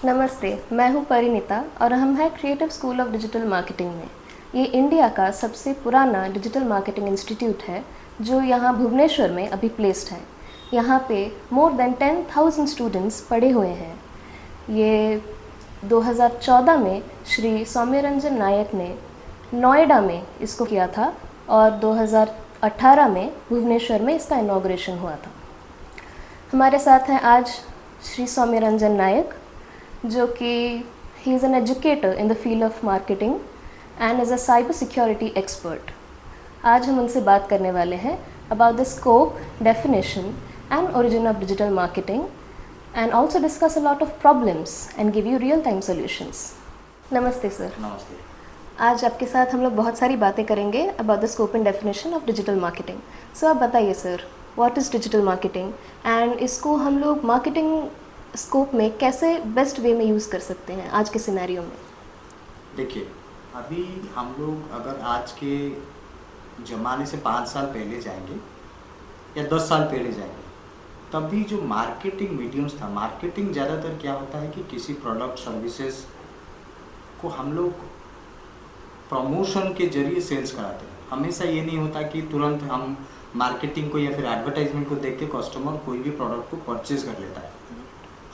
नमस्ते, मैं हूँ परिणीता और हम हैं creative school of digital marketing में। ये इंडिया का सबसे पुराना डिजिटल मार्केटिंग इंस्टीट्यूट है जो यहाँ भुवनेश्वर में अभी प्लेस्ड है। यहाँ पे मोर देन 10,000 स्टूडेंट्स पढ़े हुए हैं। ये 2014 में श्री सौम्यरंजन नायक ने नोएडा में इसको किया था और 2018 में भुवनेश्वर में इसका इनॉग्रेशन हुआ था। हमारे साथ हैं आज श्री सौम्यरंजन नायक, जो कि he is an educator in the field of marketing and as a cyber security expert. आज हम उनसे बात करने वाले हैं about the scope, definition and origin of digital marketing and also discuss a lot of problems and give you real time solutions. नमस्ते sir. नमस्ते। आज आपके साथ हम लोग बहुत सारी बातें करेंगे about the scope and definition of digital marketing. So आप बताइए sir, what is digital marketing and इसको हम लोग मार्केटिंग स्कोप में कैसे बेस्ट वे में यूज़ कर सकते हैं आज के सिनेरियो में? देखिए, अभी हम लोग अगर आज के ज़माने से 5 साल पहले जाएंगे या 10 साल पहले जाएंगे, तभी जो मार्केटिंग मीडियम्स था, मार्केटिंग ज़्यादातर क्या होता है कि किसी प्रोडक्ट सर्विसेज को हम लोग प्रमोशन के जरिए सेल्स कराते हैं। हमेशा ये नहीं होता कि तुरंत हम मार्केटिंग को या फिर एडवर्टाइजमेंट को देख के कस्टमर कोई भी प्रोडक्ट को परचेज कर लेता है।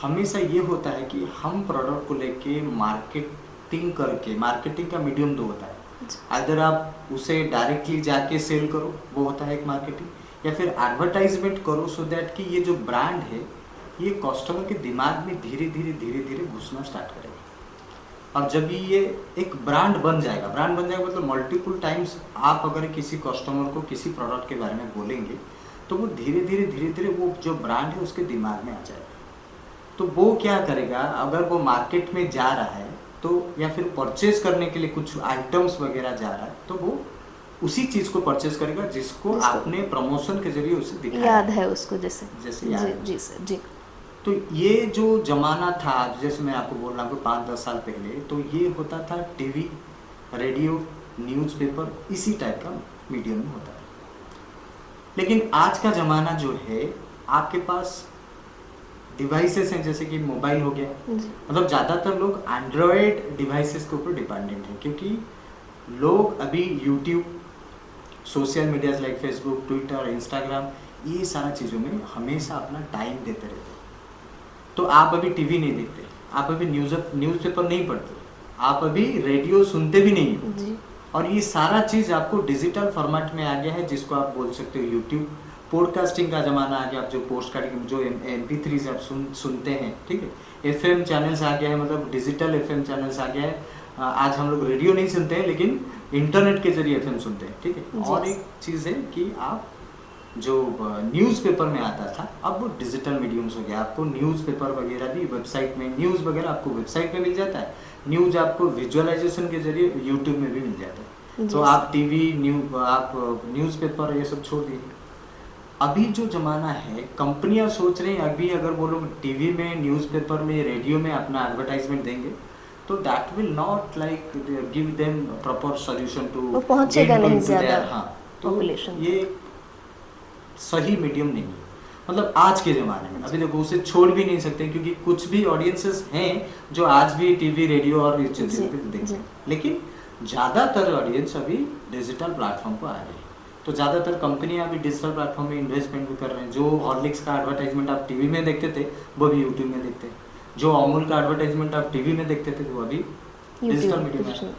हमेशा ये होता है कि हम प्रोडक्ट को लेके मार्केटिंग करके, मार्केटिंग का मीडियम दो होता है। अगर आप उसे डायरेक्टली जाके सेल करो, वो होता है एक मार्केटिंग, या फिर एडवर्टाइजमेंट करो सो दैट कि ये जो ब्रांड है ये कस्टमर के दिमाग में धीरे धीरे घुसना स्टार्ट करेगा। और जब ये एक ब्रांड बन जाएगा मतलब मल्टीपल टाइम्स आप अगर किसी कस्टमर को किसी प्रोडक्ट के बारे में बोलेंगे तो वो धीरे धीरे वो जो ब्रांड है उसके दिमाग में आ जाएगा। तो वो क्या करेगा, अगर वो मार्केट में जा रहा है तो या फिर परचेज करने के लिए कुछ आइटम्स वगैरह जा रहा है तो वो उसी चीज़ को परचेज करेगा जिसको आपने प्रमोशन के जरिए उसे दिखाया, याद है उसको, जैसे याद जी, जी सर जी। तो ये जो ज़माना था, जैसे मैं आपको बोल रहा हूँ 5-10 साल पहले, तो ये होता था टीवी, रेडियो, न्यूज़पेपर, इसी टाइप का मीडियम में होता था। लेकिन आज का ज़माना जो है, आपके पास डिवाइसेस हैं, जैसे कि मोबाइल हो गया, मतलब ज़्यादातर लोग एंड्रॉयड डिवाइसेस के ऊपर डिपेंडेंट हैं, क्योंकि लोग अभी YouTube, social medias like Facebook, Twitter, Instagram, ये सारा चीज़ों में हमेशा अपना टाइम देते रहते हैं। तो आप अभी टीवी नहीं देखते, आप अभी न्यूज़पेपर नहीं पढ़ते, आप अभी रेडियो सुनते भी नहीं हो, और ये सारा चीज़ आपको डिजिटल फॉर्मेट में आ गया है, जिसको आप बोल सकते हो यूट्यूब। पॉडकास्टिंग का ज़माना आ गया, आप जो पोस्टकास्ट, जो MP3 से आप सुनते हैं, ठीक है। FM चैनल्स आ गया है, मतलब डिजिटल FM चैनल्स आ गया है। आज हम लोग रेडियो नहीं सुनते हैं लेकिन इंटरनेट के जरिए FM सुनते हैं, ठीक है। और एक चीज़ है कि आप जो न्यूज़पेपर में आता था, अब वो डिजिटल मीडियम्स हो गया। आपको न्यूज़पेपर वगैरह भी वेबसाइट में, न्यूज़ वगैरह आपको वेबसाइट में मिल जाता है, न्यूज़ आपको विजुअलाइजेशन के जरिए यूट्यूब में भी मिल जाता है। तो आप टीवी, आप न्यूज़पेपर ये सब छोड़ दीजिए। अभी जो ज़माना है, कंपनियां सोच रही हैं अभी अगर वो लोग टीवी में, न्यूज़पेपर में, रेडियो में अपना एडवर्टाइजमेंट देंगे तो that will not like give them proper solution to, पहुंचेगा नहीं ज़्यादा। हाँ, तो ये सही मीडियम नहीं है, मतलब आज के ज़माने में। अभी देखो, उसे छोड़ भी नहीं सकते क्योंकि कुछ भी ऑडियंसेस हैं जो आज भी टीवी, रेडियो और इस चीज़ पे देखते हैं, लेकिन ज़्यादातर ऑडियंस अभी डिजिटल प्लेटफॉर्म पर आ रही है। तो ज़्यादातर कंपनियां अभी डिजिटल प्लेटफॉर्म में इन्वेस्टमेंट भी कर रहे हैं। जो हॉर्लिक्स का एडवर्टाइजमेंट आप टीवी में देखते थे वो भी यूट्यूब में देखते हैं, जो अमूल का एडवर्टाइजमेंट आप टीवी में देखते थे वो अभी डिजिटल मीडियम में।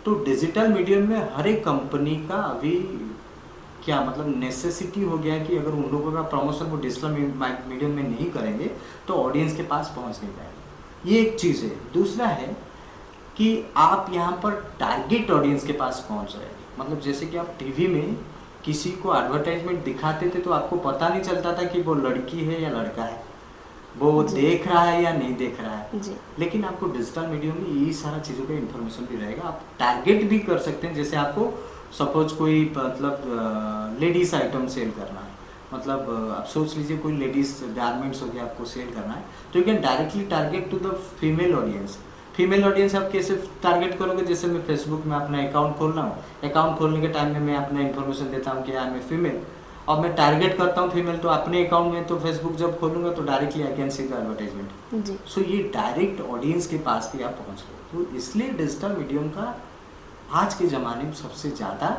तो डिजिटल मीडियम में हर एक कंपनी का अभी क्या मतलब नेसेसिटी हो गया कि अगर उन लोगों का प्रमोशन वो डिजिटल मीडियम में नहीं करेंगे तो ऑडियंस के पास पहुंच नहीं पाएगा। ये एक चीज़ है। दूसरा है कि आप यहाँ पर टारगेट ऑडियंस के पास पहुंच रहे हैं, मतलब जैसे कि आप टीवी में किसी को एडवर्टाइजमेंट दिखाते थे तो आपको पता नहीं चलता था कि वो लड़की है या लड़का है, वो देख रहा है या नहीं देख रहा है। लेकिन आपको डिजिटल मीडियम में ये सारा चीज़ों का इन्फॉर्मेशन भी रहेगा। आप टारगेट भी कर सकते हैं, जैसे आपको सपोज कोई मतलब लेडीज़ आइटम सेल करना है, मतलब आप सोच लीजिए कोई लेडीज़ गारमेंट्स हो गया, आपको सेल करना है, तो you can directly target to the female audience. Female audience आप कैसे टारगेट करोगे? जैसे मैं फेसबुक में अपना अकाउंट खोल रहा हूँ, अकाउंट खोलने के टाइम में मैं अपना इन्फॉर्मेशन देता हूँ कि आई एम ए फीमेल, और मैं टारगेट करता हूँ फीमेल, तो अपने अकाउंट में तो फेसबुक जब खोलूंगा तो directly I can see the advertisement. जी सो ये डायरेक्ट ऑडियंस के पास भी आप पहुँच गए। तो इसलिए डिजिटल मीडियम का आज के ज़माने में सबसे ज़्यादा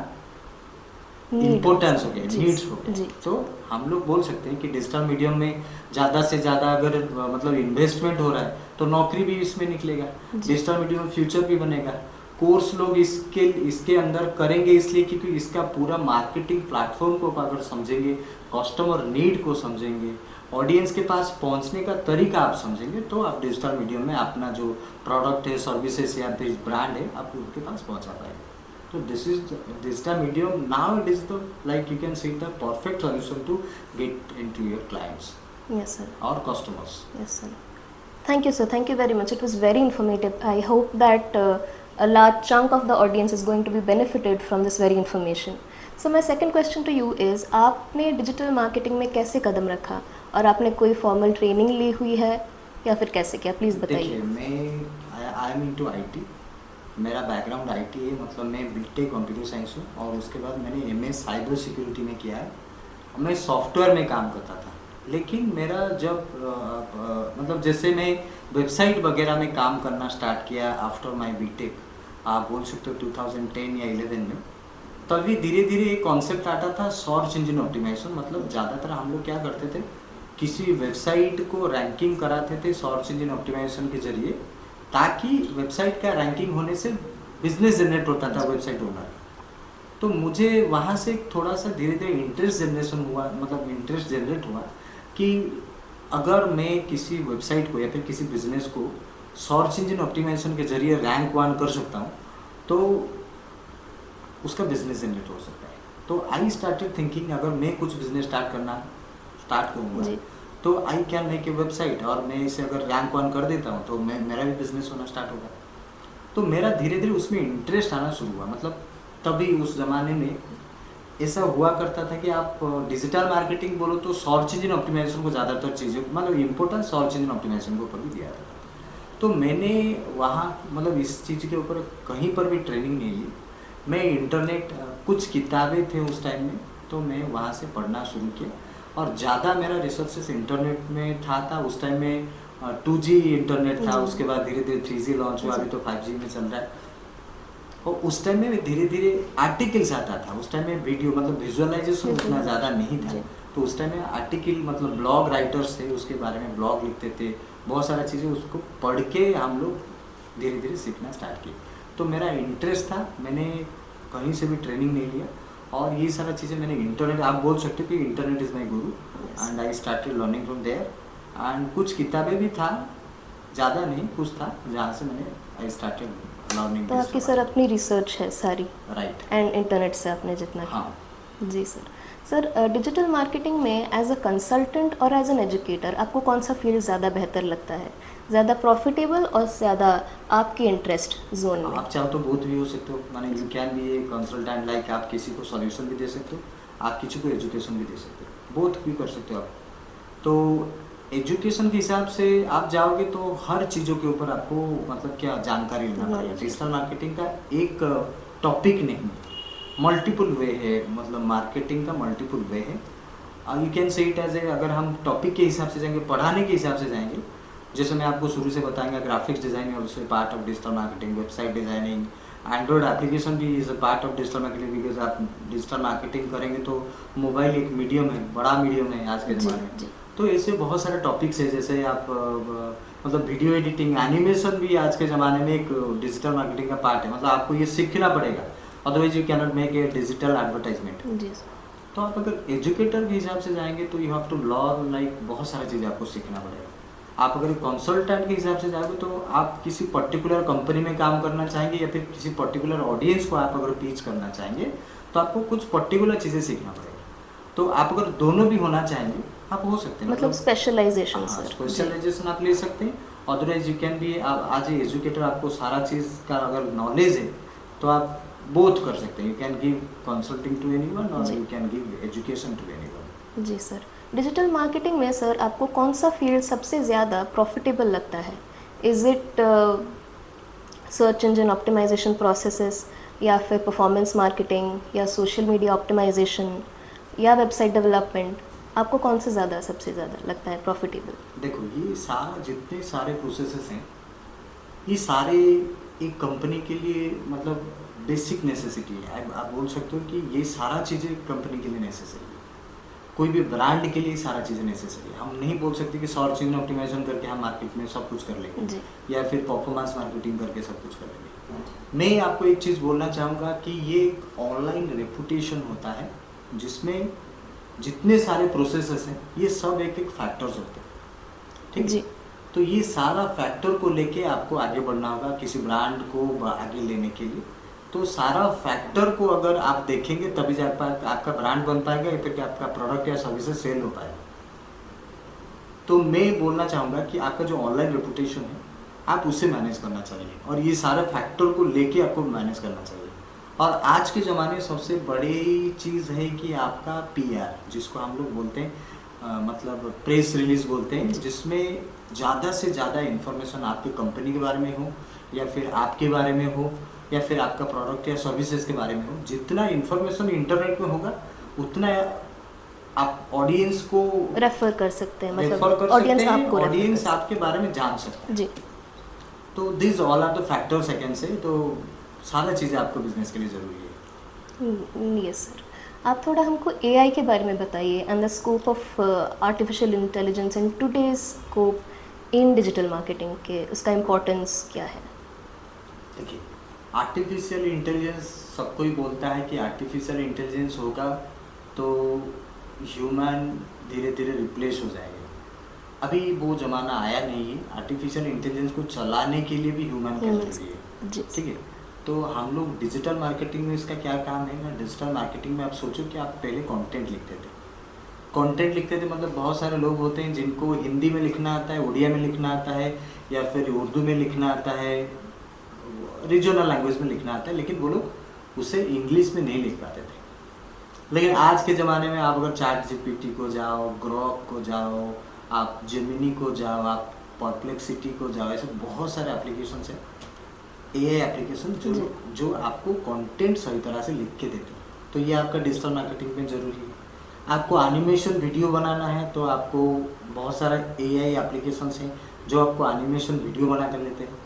इम्पोर्टेंस हो गया, नीड्स हो गया। तो हम लोग बोल सकते हैं कि डिजिटल मीडियम में ज़्यादा से ज़्यादा अगर मतलब इन्वेस्टमेंट हो रहा है तो नौकरी भी इसमें निकलेगा, डिजिटल मीडियम में फ्यूचर भी बनेगा। कोर्स लोग इसके अंदर करेंगे इसलिए क्योंकि इसका पूरा मार्केटिंग प्लेटफॉर्म को अगर समझेंगे, कस्टमर नीड को समझेंगे, ऑडियंस के पास पहुंचने का तरीका आप समझेंगे, तो आप डिजिटल मीडियम में अपना जो प्रोडक्ट है, सर्विसेज या फिर ब्रांड है, आप उनके पास पहुंचा पाएंगे। तो this is digital medium. Now it is the, like you can see, the perfect solution to get into your clients. Yes sir. Or customers. Yes sir. Thank you sir. Thank you very much. It was very informative. I hope that a large chunk of the audience is going to be benefited from this very information. So my second question to you is, आपने digital marketing में कैसे कदम रखा और आपने कोई formal training ली हुई है या फिर कैसे किया, प्लीज़ बताइए। देखिए, मैं आई एम इनटू आईटी, मेरा बैकग्राउंड आईटी है, मतलब मैं बीटेक कंप्यूटर साइंस हूँ और उसके बाद मैंने एमए साइबर सिक्योरिटी में किया है। मैं सॉफ्टवेयर में काम करता था, लेकिन मेरा जब मतलब जैसे मैं वेबसाइट वगैरह में काम करना स्टार्ट किया आफ्टर माय बीटेक, आप बोल सकते हो 2010 या 11 में, तभी धीरे धीरे एक कॉन्सेप्ट आता था सर्च इंजन ऑप्टिमाइजेशन। मतलब ज़्यादातर हम लोग क्या करते थे, किसी वेबसाइट को रैंकिंग कराते थे सर्च इंजन ऑप्टिमाइजेशन के जरिए, ताकि वेबसाइट का रैंकिंग होने से बिजनेस जनरेट होता था वेबसाइट ओनर। तो मुझे वहाँ से थोड़ा सा धीरे धीरे इंटरेस्ट जनरेट हुआ कि अगर मैं किसी वेबसाइट को या फिर किसी बिजनेस को सर्च इंजन ऑप्टिमाइजेशन के जरिए रैंक 1 कर सकता हूँ तो उसका बिजनेस जनरेट हो सकता है। तो आई स्टार्टेड थिंकिंग, अगर मैं कुछ बिजनेस स्टार्ट करूँगा तो I can make a website, और मैं इसे अगर रैंक 1 कर देता हूँ तो मेरा भी बिजनेस होना स्टार्ट होगा। तो मेरा धीरे धीरे उसमें इंटरेस्ट आना शुरू हुआ। मतलब तभी उस ज़माने में ऐसा हुआ करता था कि आप डिजिटल मार्केटिंग बोलो तो सर्च इंजन ऑप्टिमाइजेशन को ज़्यादातर चीज़ों मतलब इम्पोर्टेंस सर्च इंजन ऑप्टिमाइजेशन के ऊपर भी दिया था। तो मैंने वहाँ मतलब इस चीज़ के ऊपर कहीं पर भी ट्रेनिंग नहीं ली। मैं इंटरनेट, कुछ किताबें थे उस टाइम में, तो मैं वहाँ से पढ़ना शुरू किया और ज़्यादा मेरा रिसर्चेस इंटरनेट में था। उस टाइम में 2G इंटरनेट था, उसके बाद धीरे धीरे 3G लॉन्च हुआ, अभी तो 5G में चल रहा है। और उस टाइम में धीरे धीरे आर्टिकल्स आता था। उस टाइम में वीडियो मतलब विजुअलाइजेशन उतना ज़्यादा नहीं था, तो उस टाइम में आर्टिकल मतलब ब्लॉग राइटर्स थे, उसके बारे में ब्लॉग लिखते थे, बहुत सारा चीज़ें उसको पढ़ के हम लोग धीरे धीरे सीखना स्टार्ट किए। तो मेरा इंटरेस्ट था, मैंने कहीं से भी ट्रेनिंग नहीं लिया और ये सारा चीज़ें मैंने इंटरनेट, आप बोल सकते हो कि internet is my guru, and I started learning from there. And कुछ किताबें भी था, ज़्यादा नहीं, कुछ था जहाँ से मैंने आई स्टार्टेड लर्निंग। तो आपकी सर अपनी रिसर्च है सारी, राइट, एंड इंटरनेट से आपने जितना हाँ जी सर डिजिटल मार्केटिंग में एज अ कंसल्टेंट और एज एन एजुकेटर आपको कौन सा फील्ड ज़्यादा बेहतर लगता है, ज़्यादा प्रॉफिटेबल और ज़्यादा आपकी इंटरेस्ट जोन में? आप चाहो तो बहुत भी हो सकते हो, माने you can be a consultant, like आप किसी को सॉल्यूशन भी दे सकते हो, आप किसी को एजुकेशन भी दे सकते हो, बहुत भी कर सकते हो आप। तो एजुकेशन के हिसाब से आप जाओगे तो हर चीज़ों के ऊपर आपको मतलब क्या जानकारी लेना पड़ेगा। डिजिटल मार्केटिंग का एक टॉपिक नहीं, मल्टीपल वे है, मतलब मार्केटिंग का मल्टीपल वे है। You can say it as a, अगर हम टॉपिक के हिसाब से जाएंगे, पढ़ाने के हिसाब से जाएंगे, जैसे मैं आपको शुरू से बताऊंगा graphics designing also part of digital marketing, website designing, Android application भी is a part of digital marketing, because आप डिजिटल मार्केटिंग करेंगे तो मोबाइल एक मीडियम है, बड़ा मीडियम है आज के ज़माने में। तो ऐसे बहुत सारे टॉपिक्स है, जैसे आप मतलब वीडियो एडिटिंग, एनिमेशन भी आज के ज़माने में एक डिजिटल मार्केटिंग का पार्ट है। मतलब आपको ये सीखना पड़ेगा, otherwise you can not make a digital advertisement. तो आप अगर एजुकेटर के हिसाब से जाएंगे तो you have to learn, like बहुत सारी चीज़ें आपको सीखना पड़ेगा। आप अगर कंसल्टेंट के हिसाब से जाओगे तो आप किसी पर्टिकुलर कंपनी में काम करना चाहेंगे या फिर किसी पर्टिकुलर ऑडियंस को आप अगर टीच करना चाहेंगे तो आपको कुछ पर्टिकुलर चीज़ें सीखना पड़ेगा। तो आप अगर दोनों भी होना चाहेंगे आप हो सकते हैं, मतलब स्पेशलाइजेशन सर, स्पेशलाइजेशन आप ले सकते हैं। अदरवाइज यू कैन बी, आज एजुकेटर, आपको सारा चीज़ का अगर नॉलेज है तो आप बोथ कर सकते हैं। You can give consulting to anyone और you can give education to anyone. जी सर, डिजिटल मार्केटिंग में सर आपको कौन सा फील्ड सबसे ज़्यादा प्रॉफिटेबल लगता है? Is it search engine optimization processes या फिर परफॉर्मेंस मार्केटिंग या सोशल मीडिया ऑप्टिमाइजेशन? या वेबसाइट डेवलपमेंट, आपको कौन से ज़्यादा सबसे ज़्यादा लगता है प्रॉफिटेबल? देखो, ये सारा जितने सारे प्रोसेसेस हैं, ये सारे एक कंपनी के लिए मतलब बेसिक नेसेसिटी है। आप बोल सकते हो कि ये सारा चीज़ें कंपनी के लिए नेसेसरी है। कोई भी ब्रांड के लिए सारा चीज़ें नेसेसरी है। हम नहीं बोल सकते कि सर्च इंजन ऑप्टिमाइजेशन करके हम मार्केट में सब कुछ कर लेंगे जी। या फिर परफॉर्मेंस मार्केटिंग करके सब कुछ कर लेंगे। मैं आपको एक चीज़ बोलना चाहूँगा कि ये एक ऑनलाइन रेपुटेशन होता है जिसमें जितने सारे प्रोसेसेस हैं ये सब एक एक फैक्टर्स होते हैं, ठीक है? जी। तो ये सारा फैक्टर को लेके आपको आगे बढ़ना होगा किसी ब्रांड को आगे लेने के लिए। तो सारा फैक्टर को अगर आप देखेंगे तभी जाकर आपका ब्रांड बन पाएगा या फिर आपका प्रोडक्ट या सर्विसेज सेल हो पाएगा। तो मैं बोलना चाहूँगा कि आपका जो ऑनलाइन रेपुटेशन है आप उसे मैनेज करना चाहिए और ये सारे फैक्टर को लेके आपको मैनेज करना चाहिए। और आज के ज़माने में सबसे बड़ी चीज़ है कि आपका पीआर, जिसको हम लोग बोलते हैं मतलब प्रेस रिलीज बोलते हैं, जिसमें ज़्यादा से ज़्यादा इन्फॉर्मेशन आपकी कंपनी के बारे में हो या फिर आपके बारे में हो या फिर आपका प्रोडक्ट या सर्विसेज के बारे में हो। जितना इन्फॉर्मेशन इंटरनेट में होगा उतना आप ऑडियंस को रेफर कर सकते हैं, रेफर मतलब कर ऑडियंस सकते हैं, आपको ऑडियंस आपके बारे में जान सकता है। जी। तो this all are the factors I can say. तो सारी चीज़ें आपको बिजनेस के लिए ज़रूरी है। Yes sir. आप थोड़ा हमको एआई के बारे में बताइए and the scope of artificial intelligence in today's scope in digital marketing के, उसका इम्पोर्टेंस क्या है? देखिए, आर्टिफिशियल इंटेलिजेंस सबको ही बोलता है कि आर्टिफिशियल इंटेलिजेंस होगा तो ह्यूमन धीरे धीरे रिप्लेस हो जाएगा। अभी वो ज़माना आया नहीं है। आर्टिफिशियल इंटेलिजेंस को चलाने के लिए भी ह्यूमन का जरूरी है, जी। ठीक है? तो हम लोग डिजिटल मार्केटिंग में इसका क्या काम है ना, डिजिटल मार्केटिंग में आप सोचो कि आप पहले कंटेंट लिखते थे। कंटेंट लिखते थे मतलब बहुत सारे लोग होते हैं जिनको हिंदी में लिखना आता है, उड़िया में लिखना आता है या फिर उर्दू में लिखना आता है, रीजनल लैंग्वेज में लिखना आता है, लेकिन वो लोग उसे इंग्लिश में नहीं लिख पाते थे। लेकिन आज के ज़माने में आप अगर चैट जीपीटी को जाओ, ग्रोक को जाओ, आप जेमिनी को जाओ, आप परप्लेक्सिटी को जाओ, ऐसे बहुत सारे एप्लीकेशन हैं, एआई एप्लीकेशन जो आपको कंटेंट सही तरह से लिख के देते हैं। तो ये आपका डिजिटल मार्केटिंग में ज़रूरी है। आपको एनिमेशन वीडियो बनाना है तो आपको बहुत सारा एआई एप्लीकेशंस हैं जो आपको एनिमेशन वीडियो बना कर लेते हैं।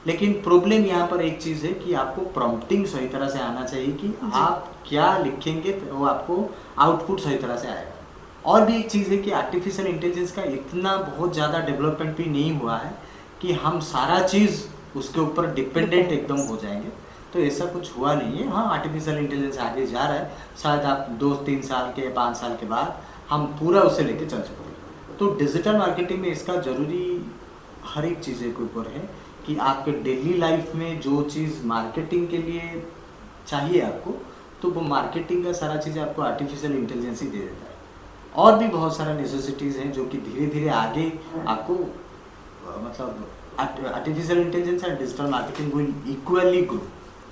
लेकिन प्रॉब्लम यहाँ पर एक चीज़ है कि आपको प्रॉम्प्टिंग सही तरह से आना चाहिए कि आप क्या लिखेंगे तो वो आपको आउटपुट सही तरह से आएगा। और भी एक चीज़ है कि आर्टिफिशियल इंटेलिजेंस का इतना बहुत ज़्यादा डेवलपमेंट भी नहीं हुआ है कि हम सारा चीज़ उसके ऊपर डिपेंडेंट एकदम हो जाएंगे। तो ऐसा कुछ हुआ नहीं है। हाँ, आर्टिफिशियल इंटेलिजेंस आगे जा रहा है, शायद आप 2-3 साल के 5 साल के बाद हम पूरा उसे लेके चल सकेंगे। तो डिजिटल मार्केटिंग में इसका ज़रूरी हर एक चीज़ें के ऊपर है कि आपके डेली लाइफ में जो चीज़ मार्केटिंग के लिए चाहिए आपको, तो वो मार्केटिंग का सारा चीज़ आपको आर्टिफिशियल इंटेलिजेंस ही दे देता है। और भी बहुत सारा नेसेसिटीज़ हैं जो कि धीरे धीरे आगे आपको मतलब artificial intelligence and digital marketing will equally grow.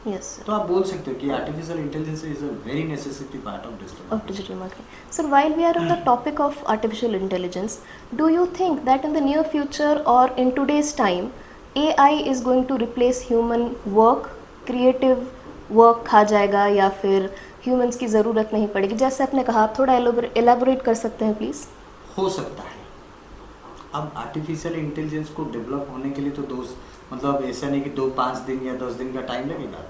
Yes sir. तो आप बोल सकते हो कि artificial intelligence is a very necessity part of digital marketing. Sir, while we are on the topic of artificial intelligence, do you think that in the near future or in today's time, AI is going to replace human work, creative work खा जाएगा या फिर humans की ज़रूरत नहीं पड़ेगी? जैसे आपने कहा, आप थोड़ा elaborate कर सकते हैं प्लीज़? हो सकता है। अब आर्टिफिशियल इंटेलिजेंस को डेवलप होने के लिए तो मतलब ऐसा नहीं कि 2-5 दिन या 10 दिन का टाइम लगेगा।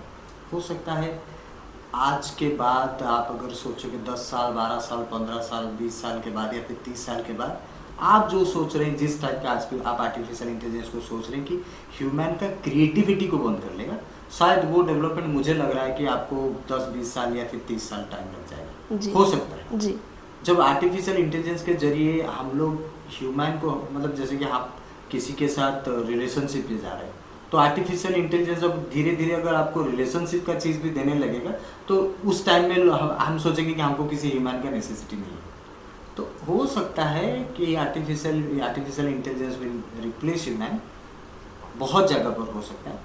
हो सकता है आज के बाद आप अगर सोचो कि 10 साल, 12 साल, 15 साल, 20 साल के बाद या फिर 30 साल के बाद आप जो सोच रहे हैं, जिस टाइप का आज आप आर्टिफिशियल इंटेलिजेंस को सोच रहे हैं कि ह्यूमन का क्रिएटिविटी को बंद कर लेगा, शायद वो डेवलपमेंट मुझे लग रहा है कि आपको 10-20 साल या फिर 30 साल टाइम लग जाएगा। हो सकता है जी। जब आर्टिफिशियल इंटेलिजेंस के जरिए हम लोग ह्यूमन को मतलब जैसे कि आप किसी के साथ रिलेशनशिप में जा रहे हैं, तो आर्टिफिशियल इंटेलिजेंस अब धीरे धीरे अगर आपको रिलेशनशिप का चीज़ भी देने लगेगा तो उस टाइम में हम सोचेंगे कि हमको किसी ह्यूमन का नेसेसिटी नहीं है। तो हो सकता है कि artificial intelligence will replace human, बहुत जगह पर हो सकता है।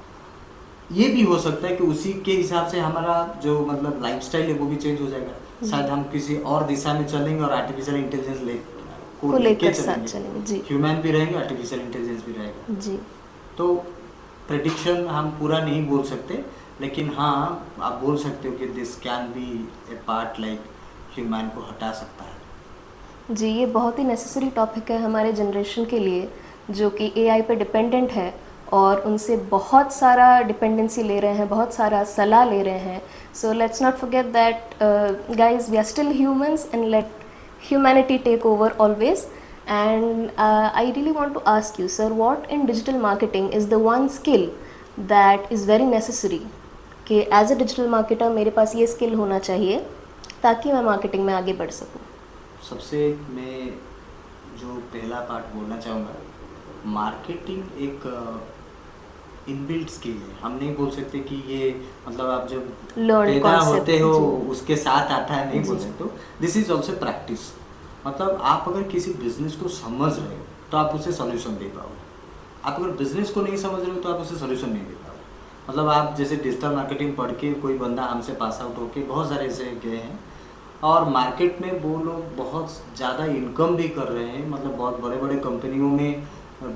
ये भी हो सकता है कि उसी के हिसाब से हमारा जो मतलब लाइफस्टाइल है वो भी चेंज हो जाएगा। शायद हम किसी और दिशा में चलेंगे और आर्टिफिशियल इंटेलिजेंस को लेकर चलेंगे। जी। ह्यूमन भी रहेंगे, आर्टिफिशियल इंटेलिजेंस भी रहेगा। जी। तो प्रेडिक्शन हम पूरा नहीं बोल सकते, लेकिन हाँ आप बोल सकते हो कि this can be A part like human को हटा सकता है। जी, ये बहुत ही नेसेसरी टॉपिक है हमारे जनरेशन के लिए, जो कि एआई पे डिपेंडेंट है और उनसे बहुत सारा डिपेंडेंसी ले रहे हैं, बहुत सारा सलाह ले रहे हैं. So let's not forget that guys we are still humans and let humanity take over always. And I really want to ask you, sir, what in digital marketing is the one skill that is very necessary कि as a digital marketer मेरे पास ये skill होना चाहिए ताकि मैं marketing में आगे बढ़ सकूं? सबसे मैं जो पहला पार्ट बोलना चाहूँगा, मार्केटिंग एक इनबिल्ट स्किल है। हम नहीं बोल सकते कि ये मतलब आप जब पैदा होते हो उसके साथ आता है, नहीं बोल सकते। This is also practice. मतलब आप अगर किसी बिजनेस को समझ रहे हो तो आप उसे सॉल्यूशन दे पाओगे। आप अगर बिजनेस को नहीं समझ रहे हो तो आप उसे सॉल्यूशन नहीं दे पाओगे। मतलब आप जैसे डिजिटल मार्केटिंग पढ़ के कोई बंदा हमसे पास आउट होके बहुत सारे ऐसे गए हैं और मार्केट में वो लोग बहुत ज़्यादा इनकम भी कर रहे हैं, मतलब बहुत बड़े बड़े कंपनियों में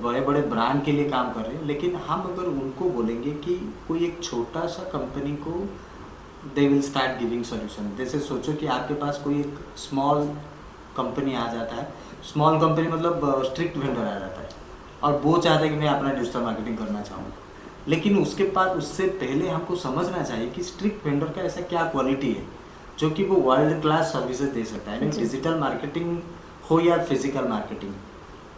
बड़े बड़े ब्रांड के लिए काम कर रहे हैं। लेकिन हम अगर उनको बोलेंगे कि कोई एक छोटा सा कंपनी को they will start giving solution. जैसे सोचो कि आपके पास कोई एक स्मॉल कंपनी आ जाता है, स्मॉल कंपनी मतलब स्ट्रिक्ट वेंडर आ जाता है और वो चाहता है कि मैं अपना डिजिटल मार्केटिंग करना चाहूँगा। लेकिन उसके पास उससे पहले हमको समझना चाहिए कि स्ट्रिक्ट वेंडर का ऐसा क्या क्वालिटी है जो कि वो वर्ल्ड क्लास सर्विसेज दे सकता है। डिजिटल मार्केटिंग हो या फिजिकल मार्केटिंग,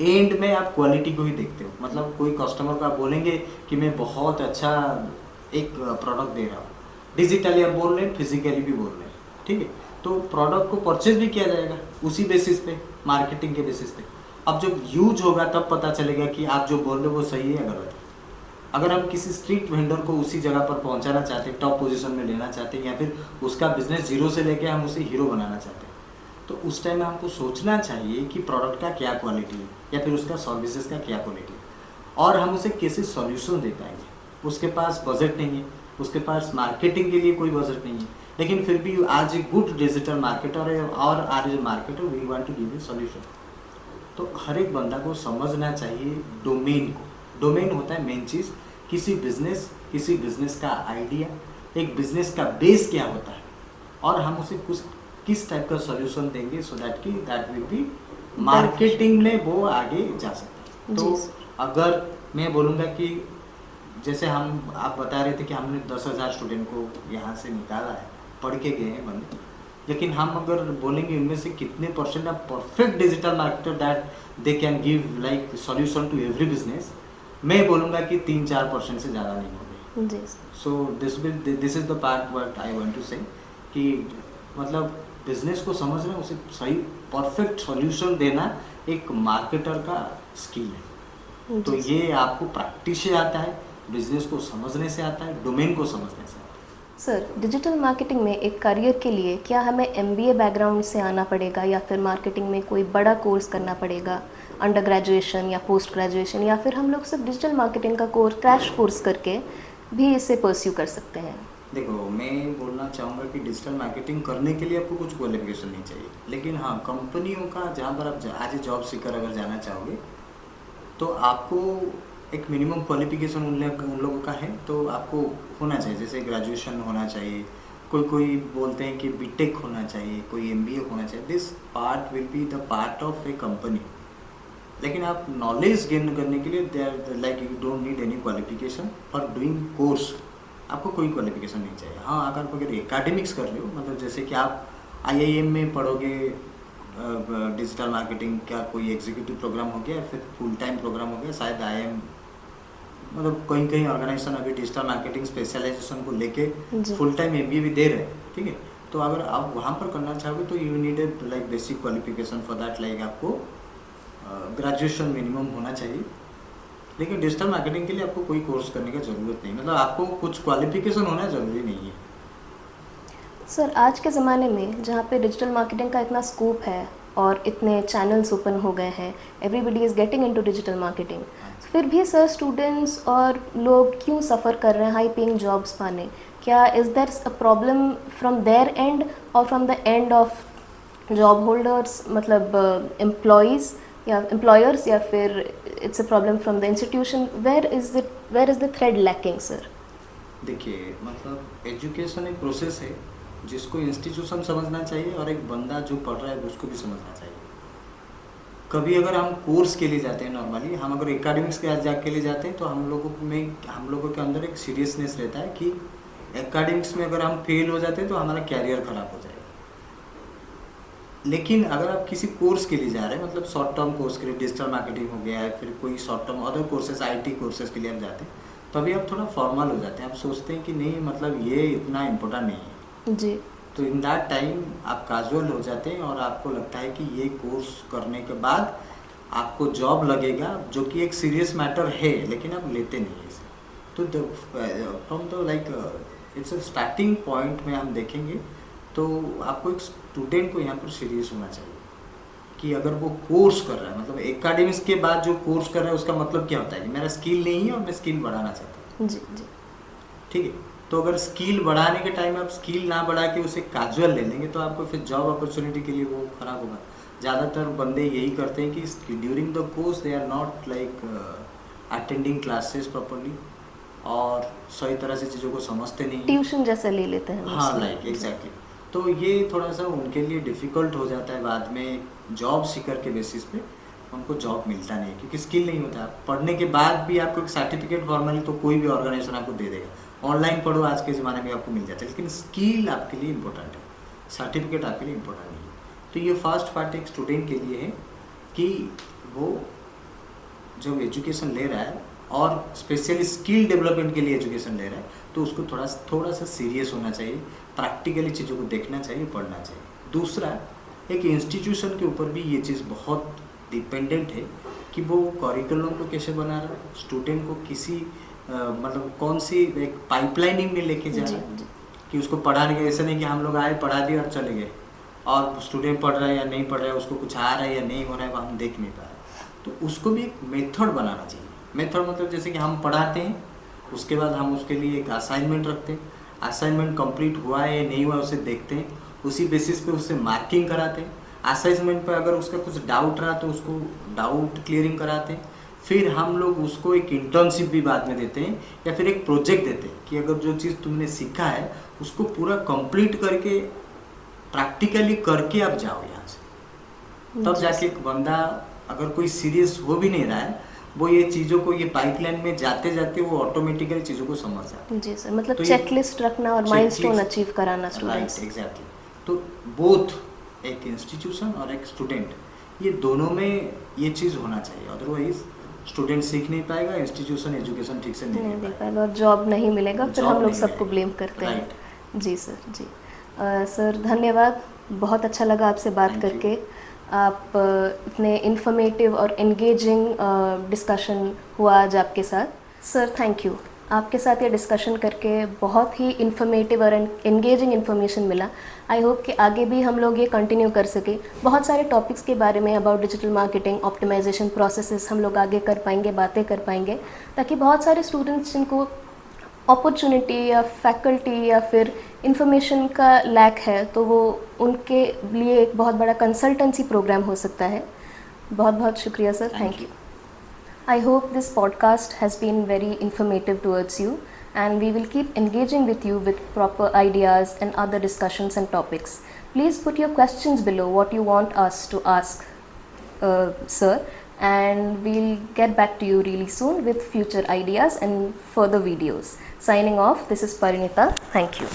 एंड में आप क्वालिटी को ही देखते हो। मतलब कोई कस्टमर को आप बोलेंगे कि मैं बहुत अच्छा एक प्रोडक्ट दे रहा हूँ, डिजिटली आप बोल रहे हैं, फिजिकली भी बोल रहे हैं, ठीक है, तो प्रोडक्ट को परचेज भी किया जाएगा उसी बेसिस पे, मार्केटिंग के बेसिस पे। अब जब यूज होगा तब पता चलेगा कि आप जो बोल रहे हो वो सही है या गलत है। अगर हम किसी स्ट्रीट वेंडर को उसी जगह पर पहुंचाना चाहते हैं, टॉप पोजीशन में लेना चाहते हैं, या फिर उसका बिजनेस जीरो से लेके हम उसे हीरो बनाना चाहते हैं, तो उस टाइम में हमको सोचना चाहिए कि प्रोडक्ट का क्या क्वालिटी है या फिर उसका सर्विसेज का क्या क्वालिटी है और हम उसे कैसे सॉल्यूशन दे पाएंगे। उसके पास बजट नहीं है, उसके पास मार्केटिंग के लिए कोई बजट नहीं है, लेकिन फिर भी आज ए गुड डिजिटल मार्केटर है और आज a marketer we want to give a solution. तो हर एक बंदा को समझना चाहिए डोमेन को। डोमेन होता है मेन चीज़, किसी बिजनेस का आइडिया, एक बिजनेस का बेस क्या होता है और हम उसे किस टाइप का सॉल्यूशन देंगे so that will be marketing में वो आगे जा सकता है। तो अगर मैं बोलूँगा कि जैसे आप बता रहे थे कि हमने 10,000 स्टूडेंट को यहाँ से निकाला है, पढ़ के गए हैं बंदे, लेकिन हम अगर बोलेंगे उनमें से कितने percent of perfect digital marketer that they can give like solution to every business, मैं बोलूँगा कि 3-4% से ज़्यादा नहीं होंगे। So this is the part what I want to say कि मतलब बिजनेस को समझना, उसे सही परफेक्ट सॉल्यूशन देना एक मार्केटर का स्किल है। तो ये आपको प्रैक्टिस से आता है, बिजनेस को समझने से आता है, डोमेन को समझने से आता है। सर, डिजिटल मार्केटिंग में एक करियर के लिए क्या हमें एमबीए बैकग्राउंड से आना पड़ेगा या फिर मार्केटिंग में कोई बड़ा कोर्स करना पड़ेगा, अंडर ग्रेजुएशन या पोस्ट ग्रेजुएशन, या फिर हम लोग सिर्फ डिजिटल मार्केटिंग का कोर्स क्रैश कोर्स करके भी इसे परस्यू कर सकते हैं? देखो, मैं बोलना चाहूँगा कि डिजिटल मार्केटिंग करने के लिए आपको कुछ क्वालिफिकेशन नहीं चाहिए, लेकिन हाँ, कंपनियों का जहाँ पर आप आज जॉब सीकर अगर जाना चाहोगे तो आपको एक मिनिमम क्वालिफिकेशन उन लोगों का है, तो आपको होना चाहिए। जैसे ग्रेजुएशन होना चाहिए, कोई बोलते हैं कि बीटेक होना चाहिए, कोई एमबीए होना चाहिए। This part will be the part of a company. लेकिन आप नॉलेज गेन करने के लिए there like you don't need any qualification for doing course. आपको कोई क्वालिफिकेशन नहीं चाहिए। हाँ, अगर एकेडमिक्स कर रहे हो, मतलब जैसे कि आप आईआईएम में पढ़ोगे डिजिटल मार्केटिंग का कोई एग्जीक्यूटिव प्रोग्राम हो गया, फिर फुल टाइम प्रोग्राम हो गया, शायद आईआईएम मतलब कहीं ऑर्गेनाइजेशन अभी डिजिटल मार्केटिंग स्पेशलाइजेशन को लेके फुल टाइम एमबीए भी दे रहे हैं, ठीक है। तो अगर आप वहाँ पर करना चाहोगे तो you need a like basic qualification for that, like आपको ग्रेजुएशन मिनिमम होना चाहिए। लेकिन डिजिटल मार्केटिंग के लिए आपको कोई कोर्स करने की ज़रूरत नहीं, मतलब आपको कुछ क्वालिफिकेशन होना ज़रूरी नहीं है। सर, आज के ज़माने में जहाँ पे डिजिटल मार्केटिंग का इतना स्कोप है और इतने चैनल्स ओपन हो गए हैं, everybody is getting into digital marketing, फिर भी सर स्टूडेंट्स और लोग क्यों सफ़र कर रहे हैं हाई पेइंग जॉब्स पाने? क्या is there a problem from there end और from the end of job holders, मतलब एम्प्लॉयज़ या एम्प्लॉयर्स, या फिर it's a problem from the institution? Where is the thread lacking sir? देखिए, मतलब एजुकेशन एक प्रोसेस है जिसको इंस्टीट्यूशन समझना चाहिए और एक बंदा जो पढ़ रहा है उसको भी समझना चाहिए। कभी अगर हम कोर्स के लिए जाते हैं, नॉर्मली हम अगर एकेडमिक्स के लिए जाते हैं तो हम लोगों के अंदर एक सीरियसनेस रहता है कि एकेडमिक्स में अगर हम फेल हो जाते हैं तो हमारा कैरियर खराब हो जाएगा। लेकिन अगर आप किसी कोर्स के लिए जा रहे हैं, मतलब शॉर्ट टर्म कोर्स के लिए, डिजिटल मार्केटिंग हो गया है, फिर कोई short term other courses, IT courses के लिए आप जाते हैं, तो अभी आप थोड़ा फॉर्मल हो जाते हैं। आप सोचते हैं कि नहीं, मतलब ये इतना इम्पोर्टेंट नहीं है जी। तो इन दैट टाइम आप कैजुअल हो जाते हैं और आपको लगता है कि ये कोर्स करने के बाद आपको जॉब लगेगा, जो कि एक सीरियस मैटर है, लेकिन आप लेते नहीं हैं इसे। तो from the like it's a starting point में हम देखेंगे तो आपको एक स्टूडेंट को यहाँ पर सीरियस होना चाहिए कि अगर वो कोर्स कर रहा है, मतलब एकेडमिक्स के बाद जो कोर्स कर रहा है उसका मतलब क्या होता है कि मेरा स्किल नहीं है और मैं स्किल बढ़ाना चाहता हूँ। जी जी। ठीक है, तो अगर स्किल बढ़ाने के टाइम आप स्किल ना बढ़ा के उसे कैजुअल ले लेंगे तो आपको फिर जॉब अपॉर्चुनिटी के लिए वो खराब होगा। ज़्यादातर बंदे यही करते हैं कि during the course they are not like attending classes properly और सही तरह से चीज़ों को समझते नहीं, ट्यूशन जैसे ले लेते हैं। हाँ, लाइक एग्जैक्टली। तो ये थोड़ा सा उनके लिए डिफ़िकल्ट हो जाता है बाद में जॉब सीकर के बेसिस पे उनको जॉब मिलता नहीं, क्योंकि स्किल नहीं होता। पढ़ने के बाद भी आपको एक सर्टिफिकेट फॉर्मली तो कोई भी ऑर्गेनाइजेशन आपको दे देगा, ऑनलाइन पढ़ो आज के ज़माने में आपको मिल जाता है, लेकिन स्किल आपके लिए इंपॉर्टेंट है, सर्टिफिकेट आपके लिए इंपॉर्टेंट नहीं है। तो ये फर्स्ट पार्ट एक स्टूडेंट के लिए है कि वो जब एजुकेशन ले रहा है और स्पेशली स्किल डेवलपमेंट के लिए एजुकेशन ले रहा है तो उसको थोड़ा सा सीरियस होना चाहिए, प्रैक्टिकली चीज़ों को देखना चाहिए, पढ़ना चाहिए। दूसरा, एक इंस्टीट्यूशन के ऊपर भी ये चीज़ बहुत डिपेंडेंट है कि वो करिकुलम को कैसे बना रहा है, स्टूडेंट को किसी मतलब कौन सी एक पाइपलाइनिंग में लेके जा रहा है कि उसको पढ़ाने के, ऐसा नहीं कि हम लोग आए पढ़ा दिए और चले गए और स्टूडेंट पढ़ रहा है या नहीं पढ़ रहा है, उसको कुछ आ रहा है या नहीं हो रहा है वो हम देख नहीं पा रहे। तो उसको भी एक मेथड बनाना चाहिए। मेथड मतलब जैसे कि हम पढ़ाते हैं, उसके बाद हम उसके लिए एक असाइनमेंट रखते हैं, असाइनमेंट कंप्लीट हुआ है या नहीं हुआ उसे देखते हैं, उसी बेसिस पे उससे मार्किंग कराते हैं। असाइनमेंट पर अगर उसका कुछ डाउट रहा तो उसको डाउट क्लियरिंग कराते हैं। फिर हम लोग उसको एक इंटर्नशिप भी बाद में देते हैं या फिर एक प्रोजेक्ट देते हैं कि अगर जो चीज़ तुमने सीखा है उसको पूरा कंप्लीट करके प्रैक्टिकली करके आप जाओ यहाँ से। तब जाके एक बंदा अगर कोई सीरियस हो भी नहीं रहा है, वो ये चीज़ों को, ये पाइपलाइन में जाते जाते वो ऑटोमेटिकली चीज़ों को समझ जाता है। जी सर, मतलब तो चेकलिस्ट रखना और माइलस्टोन अचीव कराना स्टूडेंट्स। Right, exactly. तो बोथ एक इंस्टीट्यूशन और एक स्टूडेंट, ये दोनों में ये चीज़ होना चाहिए, अदरवाइज स्टूडेंट सीख नहीं पाएगा, इंस्टीट्यूशन एजुकेशन ठीक से नहीं दे पाएगा और जॉब नहीं मिलेगा, फिर हम लोग सबको ब्लेम करते हैं। जी सर, जी सर धन्यवाद, बहुत अच्छा लगा आपसे बात करके। आप इतने इन्फॉर्मेटिव और एंगेजिंग डिस्कशन हुआ आज आपके साथ। सर थैंक यू, आपके साथ ये डिस्कशन करके बहुत ही इन्फॉर्मेटिव और एंगेजिंग इन्फॉर्मेशन मिला। आई होप कि आगे भी हम लोग ये कंटिन्यू कर सकें। बहुत सारे टॉपिक्स के बारे में about digital marketing, optimisation processes हम लोग आगे कर पाएंगे, बातें कर पाएंगे, ताकि बहुत सारे स्टूडेंट्स जिनको अपॉर्चुनिटी या फैकल्टी या फिर इंफॉर्मेशन का लैक है तो वो उनके लिए एक बहुत बड़ा कंसल्टेंसी प्रोग्राम हो सकता है। बहुत बहुत शुक्रिया sir, thank you. I hope this podcast has been very informative towards you, and we will keep engaging with you with proper ideas and other discussions and topics. Please put your questions below what you want us to ask, sir, and we'll get back to you really soon with future ideas and further videos. Signing off, this is Parinita. Thank you.